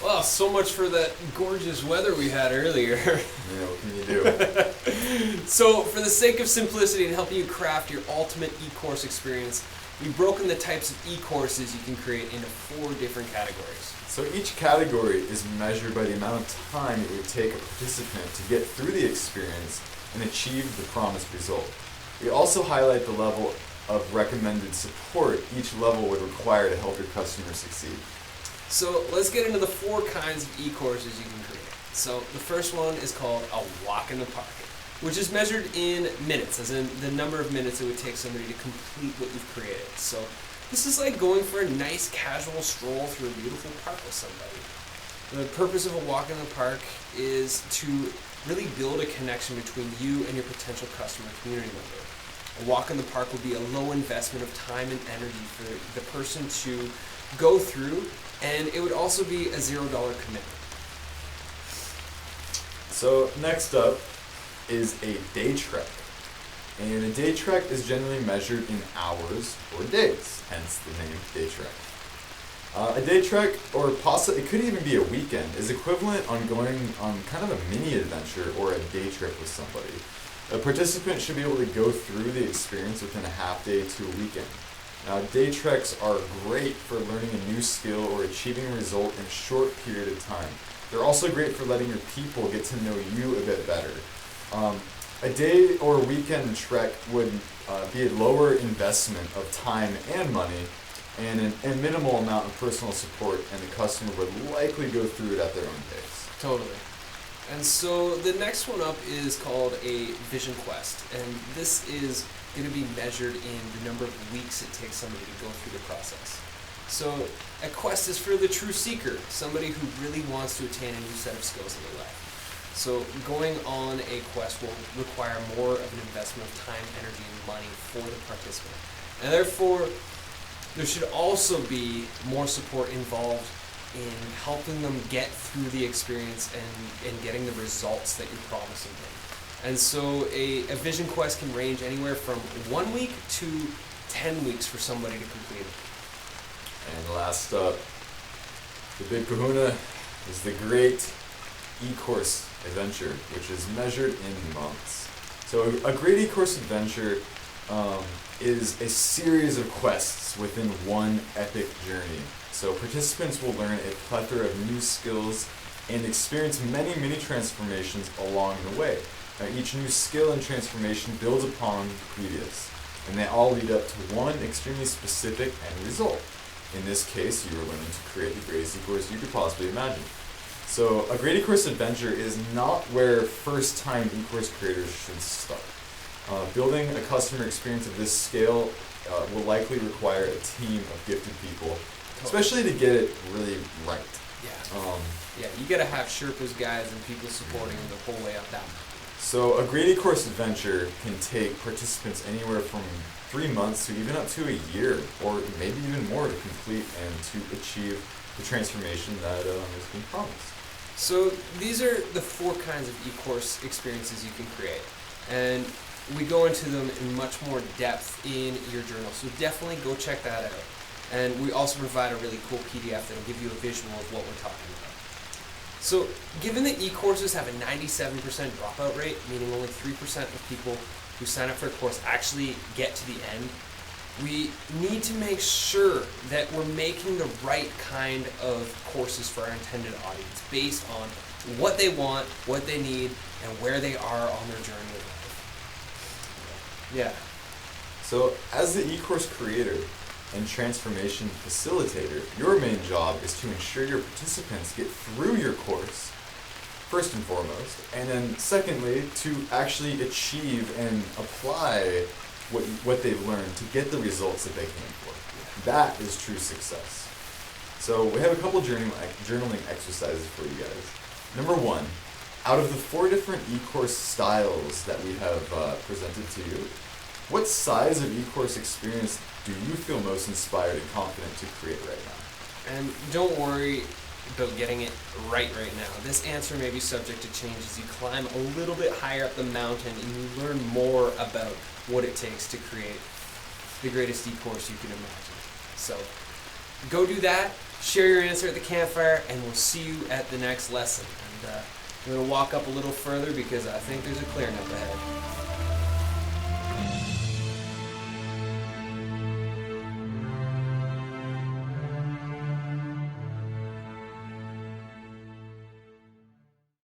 Well, so much for that gorgeous weather we had earlier. Yeah, what can you do? So, for the sake of simplicity and helping you craft your ultimate e-course experience, we've broken the types of e-courses you can create into 4 different categories. So each category is measured by the amount of time it would take a participant to get through the experience and achieve the promised result. We also highlight the level of recommended support each level would require to help your customer succeed. So, let's get into the 4 kinds of e-courses you can create. So, the first one is called a walk in the park, which is measured in minutes, as in the number of minutes it would take somebody to complete what you've created. So, this is like going for a nice casual stroll through a beautiful park with somebody. The purpose of a walk in the park is to really build a connection between you and your potential customer community member. A walk in the park will be a low investment of time and energy for the person to go through, and it would also be a $0 commitment. So next up is a day trek. And a day trek is generally measured in hours or days, hence the name day trek. A day trek, or possibly it could even be a weekend, is equivalent on going on kind of a mini adventure or a day trip with somebody. A participant should be able to go through the experience within a half day to a weekend. Now, day treks are great for learning a new skill or achieving a result in a short period of time. They're also great for letting your people get to know you a bit better. A day or weekend trek would be a lower investment of time and money and a minimal amount of personal support, and the customer would likely go through it at their own pace. Totally. And so the next one up is called a vision quest, and this is going to be measured in the number of weeks it takes somebody to go through the process. So a quest is for the true seeker, somebody who really wants to attain a new set of skills in their life. So going on a quest will require more of an investment of time, energy, and money for the participant. And therefore, there should also be more support involved in helping them get through the experience and getting the results that you're promising them. And so a vision quest can range anywhere from 1 week to 10 weeks for somebody to complete it. And last up, the big kahuna is the great eCourse adventure, which is measured in months. So a great eCourse adventure is a series of quests within one epic journey. So participants will learn a plethora of new skills and experience many mini transformations along the way. Now, each new skill and transformation builds upon the previous, and they all lead up to one extremely specific end result. In this case, you are learning to create the greatest e-course you could possibly imagine. So a great e-course adventure is not where first-time e-course creators should start. Building a customer experience of this scale will likely require a team of gifted people, especially to get it really right. Yeah, you gotta have Sherpas, guides, and people supporting the whole way up that mountain. So a great e-course adventure can take participants anywhere from 3 months to even up to a year, or maybe even more, to complete and to achieve the transformation that is being promised. So these are the 4 kinds of e-course experiences you can create, and we go into them in much more depth in your journal, so definitely go check that out. And we also provide a really cool PDF that will give you a visual of what we're talking about. So given that e-courses have a 97% dropout rate, meaning only 3% of people who sign up for a course actually get to the end, we need to make sure that we're making the right kind of courses for our intended audience based on what they want, what they need, and where they are on their journey of life. Yeah. So as the e-course creator and transformation facilitator, your main job is to ensure your participants get through your course, first and foremost, and then secondly, to actually achieve and apply what they've learned to get the results that they came for. That is true success. So we have a couple journaling exercises for you guys. Number 1, out of the 4 different e-course styles that we have presented to you, what size of e-course experience do you feel most inspired and confident to create right now? And don't worry about getting it right now. This answer may be subject to change as you climb a little bit higher up the mountain and you learn more about what it takes to create the greatest e-course you can imagine. So go do that, share your answer at the campfire, and we'll see you at the next lesson. And I'm going to walk up a little further because I think there's a clearing up ahead.